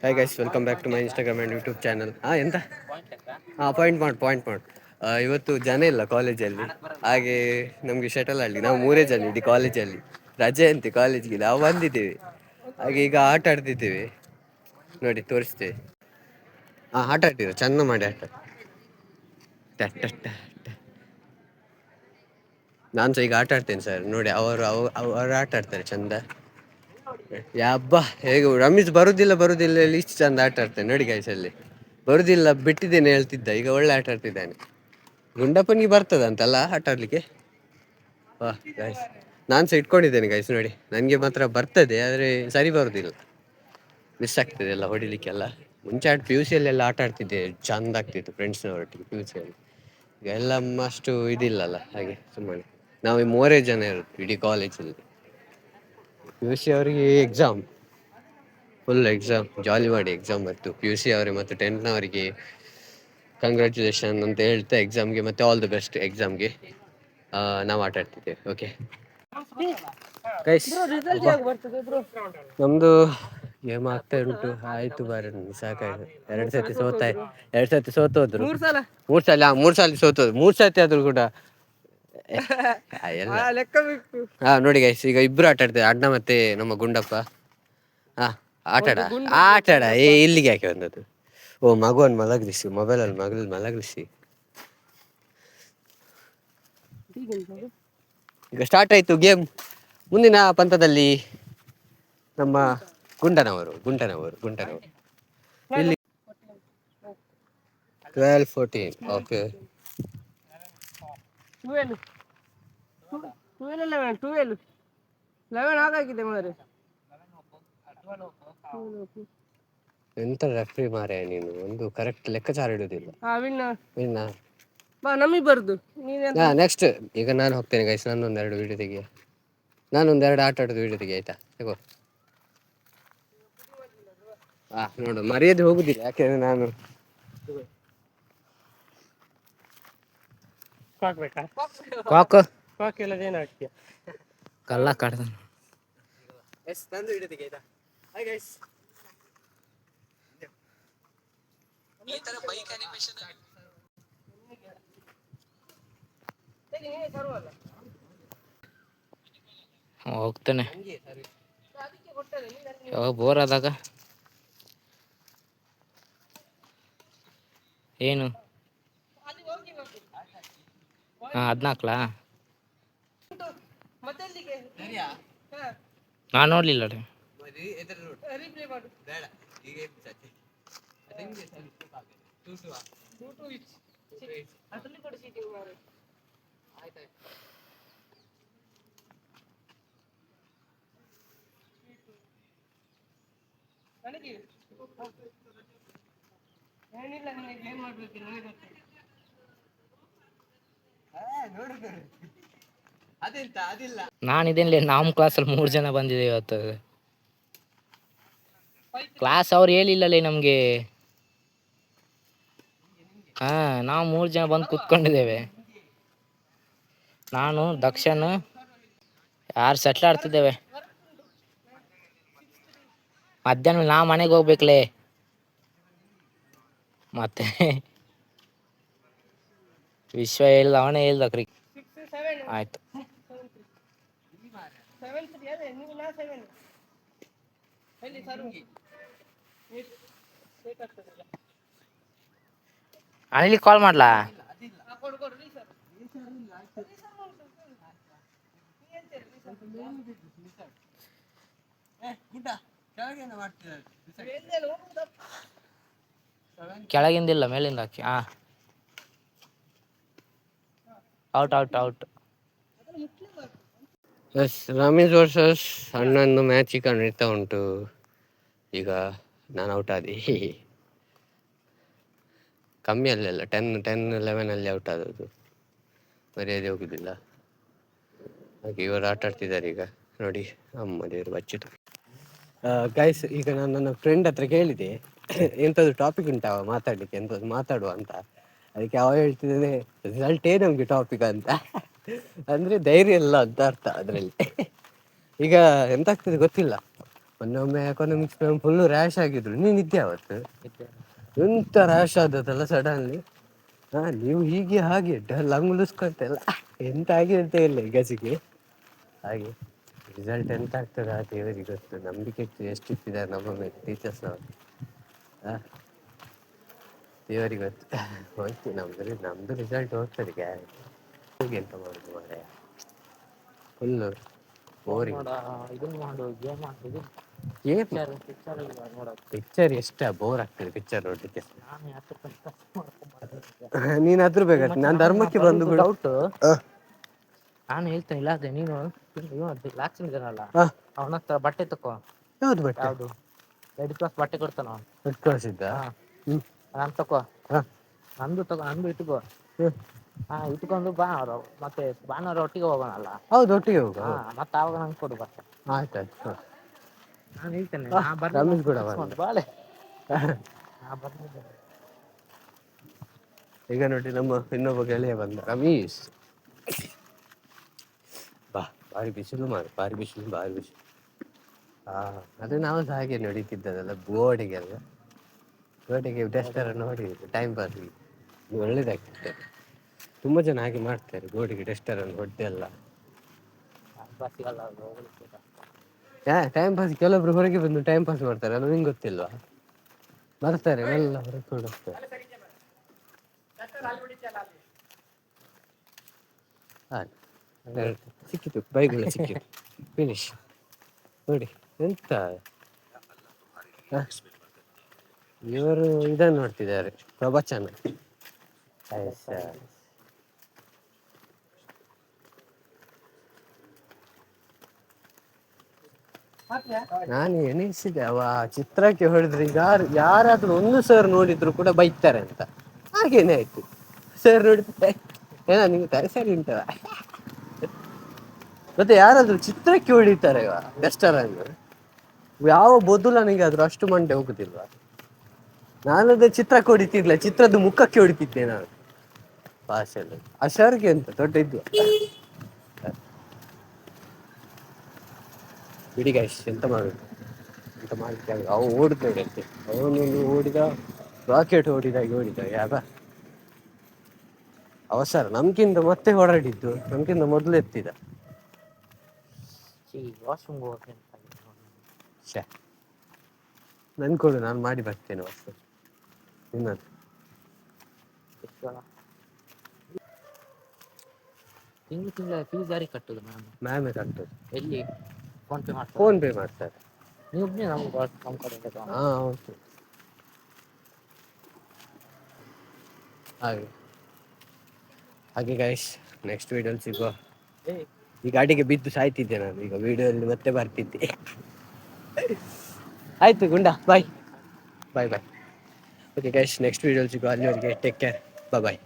Hi guys, welcome back to my Instagram and YouTube channel. ಎಂತ point. ಇವತ್ತು ಜನ ಇಲ್ಲ ಕಾಲೇಜಲ್ಲಿ, ಹಾಗೆ ನಮಗೆ ಶಟಲ್ ಆಡಲಿ. ನಾವು 3 ಜನ ಇಡೀ ಕಾಲೇಜಲ್ಲಿ, ರಜೆ ಅಂತೆ ಕಾಲೇಜ್ಗೆ. ನಾವು ಬಂದಿದ್ದೇವೆ, ಹಾಗೆ ಈಗ ಆಟ ಆಡ್ತಿದ್ದೇವೆ. ನೋಡಿ, ತೋರಿಸ್ತೇವೆ. ಆಟ ಆಡ್ತೀರ, ಚೆಂದ ಮಾಡಿ ಆಟ. ನಾನು ಸಹ ಈಗ ಆಟ ಆಡ್ತೇನೆ ಸರ್. ನೋಡಿ, ಅವರು ಆಟ ಆಡ್ತಾರೆ ಚಂದ. ಯಬ್ಬಾ, ಹೇಗೆ ರಮೇಶ್ ಬರುದಿಲ್ಲ ಇಲ್ಲಿ ಇಷ್ಟು ಚಂದ ಆಟ ಆಡ್ತಾನೆ ನೋಡಿ ಗೈಸ್. ಅಲ್ಲಿ ಬರುದಿಲ್ಲ, ಬಿಟ್ಟಿದ್ದೇನೆ ಹೇಳ್ತಿದ್ದ, ಈಗ ಒಳ್ಳೆ ಆಟ ಆಡ್ತಿದ್ದಾನೆ. ಗುಂಡಪ್ಪನಿಗೆ ಬರ್ತದ ಅಂತಲ್ಲ ಆಟ ಆಡ್ಲಿಕ್ಕೆ. ವಾಹ್ ಗೈಸ್, ನಾನು ಸಹ ಇಟ್ಕೊಂಡಿದ್ದೇನೆ ಗೈಸ್. ನೋಡಿ, ನನಗೆ ಮಾತ್ರ ಬರ್ತದೆ, ಆದರೆ ಸರಿ ಬರುದಿಲ್ಲ, ಮಿಸ್ ಆಗ್ತದೆ ಎಲ್ಲ ಹೊಡಿಲಿಕ್ಕೆಲ್ಲ. ಮುಂಚೆ ಪಿ ಯು ಸಿಯಲ್ಲೆಲ್ಲ ಆಟ ಆಡ್ತಿದ್ದೆ, ಚಂದ ಆಗ್ತಿತ್ತು ಫ್ರೆಂಡ್ಸ್ನವರೊಟ್ಟಿಗೆ ಪಿ ಯು ಸಿಯಲ್ಲಿ. ಈಗ ಎಲ್ಲ ಅಷ್ಟು ಇದಿಲ್ಲಲ್ಲ, ಹಾಗೆ ಸುಮ್ಮನೆ ನಾವು 3 ಜನ ಇರೋದು ಇಡೀ ಕಾಲೇಜಲ್ಲಿ. ಪಿ ಯು ಸಿ ಅವರಿಗೆ ಫುಲ್ ಎಕ್ಸಾಮ್ ಜಾಲಿ ಮಾಡಿ ಎಕ್ಸಾಮ್ ಬರ್ತದೆ. ಪಿ ಯು ಸಿ ಅವರಿಗೆ ಮತ್ತು 10th ಕಂಗ್ರ್ಯಾಚುಲೇಷನ್ ಅಂತ ಹೇಳ್ತಾ ಎಕ್ಸಾಮ್ಗೆ ಮತ್ತೆ ಆಲ್ ದಿ ಬೆಸ್ಟ್ ಎಕ್ಸಾಮ್ಗೆ. ನಾವು ಆಟ ಆಡ್ತಿದ್ದೇವೆ. ಓಕೆ ಗೈಸ್, ನಮ್ದು ಗೇಮ್ ಆಗ್ತಾ ಉಂಟು. ಆಯ್ತು ಬಾರ, ಸಾಕಾಯ್ತು. 2 ಸತಿ ಸೋತೋದ್ರು. 3 ಸಲ ಸೋತೋದು. 3 ಸತಿ ಆದ್ರೂ ಕೂಡ ನೋಡಿ ಗೈಸ್, ಈಗ ಇಬ್ರು ಆಟ ಆಡ್ತೇವೆ, ಅಣ್ಣ ಮತ್ತೆ ನಮ್ಮ ಗುಂಡಪ್ಪ. ಆಟಾಡ ಇಲ್ಲಿಗೆ ಯಾಕೆ ಬಂದದ್ದು? ಮಗುವನ್ನು ಮಲಗಿಸಿ, ಮೊಬೈಲಲ್ಲಿ ಮಲಗಿಸಿ. ಈಗ ಸ್ಟಾರ್ಟ್ ಆಯ್ತು ಗೇಮ್. ಮುಂದಿನ ಪಂಥದಲ್ಲಿ ನಮ್ಮ ಗುಂಟನವರು ಇಲ್ಲಿ 12-14. ಓಕೆ, 11 ಆಗಾಗಿದೆ ಮಾರೆ. ಎಂತ ರೆಫ್ರಿ ಮಾರೆ ನೀನು, ಒಂದು ಕರೆಕ್ಟ್ ಲೆಕ್ಕಾಚಾರ ಇಡುದಿಲ್ಲ. ನಮಗೆ ಬರುದು. ನೆಕ್ಸ್ಟ್ ಈಗ ನಾನು ಹೋಗ್ತೇನೆ ಗೈಸ್. ನಾನೊಂದೆರಡು ವಿಡಿಯೋ ತೆಗಿಯ, ನಾನೊಂದೆರಡು ಆಟ ಆಡೋದು ವಿಡಿಯೋ ತೆಗಿ, ಆಯ್ತಾ? ತಗೋ. ನೋಡು, ಮರ್ಯಾದೆ ಹೋಗುದಿಲ್ಲ, ಯಾಕೆಂದ್ರೆ ನಾನು ಕಲ್ಲ ಕಾಡ್ದ. ನಂದು ವಿಡಿಯೋ ತೆಗಿ, ಆಯ್ತಾ? ಹಾಯ್ ಗೈಸ್, ಈ ತರ ಬೈಕ್ ಅನಿಮೇಷನ್ ಹೋಗ್ತಾನೆ. ಬೋರ್ ಆದಾಗ ಏನು 14 ನಾನು ನೋಡ್ಲಿಲ್ಲ. ನಾನು ಇದೇನಿಲ್ಲ, ನಮ್ಮ ಕ್ಲಾಸಲ್ಲಿ 3 ಜನ ಬಂದಿದೆ ಇವತ್ತು. ಕ್ಲಾಸ್ ಅವ್ರು ಹೇಳಿಲ್ಲಲೇ ನಮಗೆ. ನಾವು 3 ಜನ ಬಂದು ಕುತ್ಕೊಂಡಿದ್ದೇವೆ. ನಾನು, ದಕ್ಷನ್, ಯಾರು ಸೆಟ್ಲ್ ಆಡ್ತಿದ್ದೇವೆ. ಮಧ್ಯಾಹ್ನ ನಾ ಮನೆಗೆ ಹೋಗ್ಬೇಕಲೇ. ಮತ್ತೆ ವಿಶ್ವ ಹೇಳ್ದ, ಅವನೇ ಹೇಳ್ದ ಕ್ರಿಕೆಟ್. ಆಯ್ತು, ಅನಿಲ್ ಕಾಲ್ ಮಾಡ್ಲಾ? ಕೆಳಗಿಂದಿಲ್ಲ, ಮೇಲಿಂದ ಹಾಕಿ. ಔಟ್. ರಮೇಶ್ ವರ್ಸಸ್ ಅಣ್ಣಂದು ಮ್ಯಾಚ್ ಈಗ ನಡೀತಾ ಉಂಟು. ಈಗ ನಾನು ಔಟ್ ಆದಿ. ಕಮ್ಮಿ ಅಲ್ಲೆಲ್ಲ 10-11 ಔಟ್ ಆದದ್ದು, ಮರ್ಯಾದೆ ಹೋಗುದಿಲ್ಲ. ಹಾಗೆ ಇವರು ಆಟ ಆಡ್ತಿದ್ದಾರೆ ಈಗ. ನೋಡಿ, ಅಮ್ಮ ದೇವರು ಬಚ್ಚಿತು. ಗೈಸ್, ಈಗ ನಾನು ನನ್ನ ಫ್ರೆಂಡ್ ಹತ್ರ ಕೇಳಿದೆ, ಎಂಥದ್ದು ಟಾಪಿಕ್ ಉಂಟಾವ ಮಾತಾಡಲಿಕ್ಕೆ, ಎಂಥದ್ದು ಮಾತಾಡುವ ಅಂತ. ಅದಕ್ಕೆ ಅವ ಹೇಳ್ತಿದ್ದಾನೆ, ರಿಸಲ್ಟೇ ನಮಗೆ ಟಾಪಿಕ್ ಅಂತ. ಅಂದರೆ ಧೈರ್ಯ ಇಲ್ಲ ಅಂತ ಅರ್ಥ ಅದರಲ್ಲಿ. ಈಗ ಎಂತ ಆಗ್ತದೆ ಗೊತ್ತಿಲ್ಲ, ಮೊನ್ನೊಮ್ಮೆ ಎಕನಾಮಿಕ್ಸ್ ಫುಲ್ಲು ರ್ಯಾಶ್ ಆಗಿದ್ರು, ನೀನು ಇದ್ದೆ ಅವತ್ತು. ಇದ್ದೆ. ಎಂತ ರ್ಯಾಶ್ ಆದದಲ್ಲ ಸಡನ್ಲಿ. ನೀವು ಹೀಗೆ ಹಾಗೆ ಲಂಗುಲಿಸ್ಕೊಳ್ತಲ್ಲ, ಎಂತ ಆಗಿದೆ ಅಂತ ಇಲ್ಲ ಗಸಿಗೆ ಹಾಗೆ. ರಿಸಲ್ಟ್ ಎಂತ ಆಗ್ತದೆ ಆ ದೇವರಿಗೆ ಗೊತ್ತು. ನಂಬಿಕೆ ಇತ್ತು, ಎಷ್ಟು ಇಟ್ಟಿದ್ದಾರೆ ನಮ್ಮ ಮೇಲೆ ಟೀಚರ್ಸ್ ಅವರು. ದೇವರಿಗೆ ಗೊತ್ತು. ಹೋಯ್ತು ನಮ್ದು ರಿಸಲ್ಟ್ ಹೋಗ್ತದೆ ಗ್ಯಾರಂಟಿ. ಎಂತ ಮಾಡುದು ಮಾರೆ, ಫುಲ್ಲು ಬೋರಿಂಗ್. ಇದನ್ನ ಮಾಡು, ಗೇಮ್ ಮಾಡುದು. ಪಿಕ್ಚರ್ ಎಷ್ಟ ಬೋರ್ ಆಗ್ತದೆ ಪಿಕ್ಚರ್ ನೋಡ್ಲಿಕ್ಕೆ. ನಾನು ನೀನ್ ಅದ್ರ ಬೇಕಾಗ್ತದೆ, ನಾನು ಧರ್ಮಕ್ಕೆ ಬಂದು ಕೂಡ ಡೌಟ್. ನಾನು ಹೇಳ್ತೇನೆ ಇಲ್ಲ ಅದೇ ನೀನು ಲಾಕ್ಸಿನ್ ಇದನಲ್ಲ, ಅವನ ಹತ್ರ ಬಟ್ಟೆ ತಕೋ. ಯಾವ್ದು ಬಟ್ಟೆ? ಯಾವ್ದು ರೆಡ್ ಕ್ಲಾಸ್ ಬಟ್ಟೆ ಕೊಡ್ತಾನ ಅವನು. ರೆಡ್ ಕ್ರಾಸ್ ಇದ್ದ? ನಾನು ತಕೋ, ನಂದು ತಗೋ, ನಂದು ಇಟ್ಕೋ. ಇಟ್ಕೊಂಡು ಬಾ, ಅವರು ಮತ್ತೆ ಭಾನುವಾರ ಒಟ್ಟಿಗೆ ಹೋಗೋಣಲ್ಲ. ಹೌದು, ಒಟ್ಟಿಗೆ ಹೋಗ. ಮತ್ತೆ ಆವಾಗ ನಂಗೆ ಕೊಡು ಬಟ್ಟೆ. ಆಯ್ತಾಯ್ತು. ನಾನು ಹೇಳ್ತೇನೆ ರಮೇಶ್ ಕೂಡ ಬಾಳೆ. ಈಗ ನೋಡಿ ನಮ್ಮ ಇನ್ನೊಬ್ಬ ಗೆಳೆಯ ಬಂದ, ರಮೇಶ್. ಬಾ, ಭಾರಿ ಬಿಸಿಲು ಮಾಡು, ಭಾರಿ ಬಿಸಿಲು, ಭಾರಿ ಬಿಸಿಲು. ಅದು ನಾವು ಸಹ ಹಾಗೆ ನಡೀತಿದ್ದದಲ್ಲ ಗೋಡೆಗೆಲ್ಲ. ಗೋಡೆಗೆ ಡಸ್ಟರನ್ನು ಹೊಡೆಯುದು ಟೈಮ್ ಪಾಸ್ಗೆ, ಒಳ್ಳೇದಾಗ್ತದೆ. ತುಂಬ ಜನ ಹಾಗೆ ಮಾಡ್ತಾರೆ, ಗೋಡೆಗೆ ಡಸ್ಟರನ್ನು ಹೊಡೆದೆಲ್ಲ. ಟೈಮ್ ಪಾಸ್ ಕೆಲವೊಬ್ರು ಹೊರಗೆ ಬಂದು ಟೈಮ್ ಪಾಸ್ ಮಾಡ್ತಾರೆ, ಅದು ನಿಂಗೆ ಗೊತ್ತಿಲ್ವಾ? ಬರ್ತಾರೆ ಎಲ್ಲ ಹೊರಗೆ ಕೊಡುತ್ತಾರೆ. ಸಿಕ್ಕಿತು, ಬೈಗುಳ ಸಿಕ್ಕಿತು, ಫಿನಿಶ್. ನೋಡಿ ಎಂತ ಇವರು ಇದನ್ನು ನೋಡ್ತಿದ್ದಾರೆ, ಪ್ರವಚನ. ನಾನು ಎಣಿಸಿದೆ ಅವ ಚಿತ್ರಕ್ಕೆ ಹೊಡೆದ್ರೆ ಯಾರಾದ್ರೂ ಒಂದು ಸರ್ ನೋಡಿದ್ರು ಕೂಡ ಬೈತಾರೆ ಅಂತ. ಹಾಗೇನೆ ಆಯ್ತು, ಸರ್ ನೋಡಿದ್ರೆ ನಿಂಗೆ ತರಕಾರಿ ಉಂಟವ. ಮತ್ತೆ ಯಾರಾದ್ರೂ ಚಿತ್ರಕ್ಕೆ ಹೊಡಿತಾರೆ ಡಸ್ಟರನ್ನು, ಯಾವ ಬೊದುಲನಿಗೆ ಆದ್ರೂ ಅಷ್ಟು ಮಂಡೆ ಹೋಗುದಿಲ್ವಾ? ನಾನದೇ ಚಿತ್ರಕ್ಕೆ ಹೊಡಿತಿರ್ಲಿಲ್ಲ, ಚಿತ್ರದ ಮುಖಕ್ಕೆ ಹೊಡಿತಿದ್ದೆ ನಾನು ಭಾಷೆಯಲ್ಲಿ. ಆ ಸರ್ಗೆ ಅಂತ ದೊಡ್ಡ ಇದ್ವು. ಬಿಡಿ ಗೈಸ್, ಎಂತ ಮಾಡುದು, ಎಂತ ಮಾಡ್ಲಿಕ್ಕೆ. ಅವು ಓಡಿದ ಅಂತೆ, ಅವನೊಂದು ಓಡಿದ, ರಾಕೆಟ್ ಓಡಿದ ಯಾವ ಅವಸರ. ನಮ್ಗಿಂತ ಮತ್ತೆ ಹೊರಡಿದ್ದು, ನಮ್ಗಿಂತ ಮೊದಲು ಎತ್ತಿದ. ನನ್ ಕೊಡು, ನಾನು ಮಾಡಿ ಬರ್ತೇನೆ ವಾಸು. ನಿನ್ನದು ತಿಂಗಳ ಫೀಸ್ ಯಾರಿಗೆ ಕಟ್ಟುದು? ಮ್ಯಾಮೇ ಕಟ್ಟುದು. ಎಲ್ಲಿ? ಫೋನ್ ಪೇ ಮಾಡ್ತಾರೆ. ನೀವು ನಮ್ಮ ಕಡೆ? ಹೌದು. ಹಾಗೆ ಗೈಸ್, ನೆಕ್ಸ್ಟ್ ವಿಡಿಯೋಲಿ ಸಿಗುವ. ಈ ಗಾಡಿಗೆ ಬಿದ್ದು ಸಾಯ್ತಿದ್ದೆ ನಾನು, ಈಗ ವಿಡಿಯೋಲ್ಲಿ ಮತ್ತೆ ಬರ್ತಿದ್ದೆ. ಆಯ್ತು ಗುಂಡ, ಬಾಯ್ ಬಾಯ್ ಬಾಯ್. ಓಕೆ ಗೈಸ್, ನೆಕ್ಸ್ಟ್ ವಿಡಿಯೋಲಿ ಸಿಗುವ. ಅಲ್ಲಿವರೆಗೆ ಟೇಕ್ ಕೇರ್, ಬಾಯ್.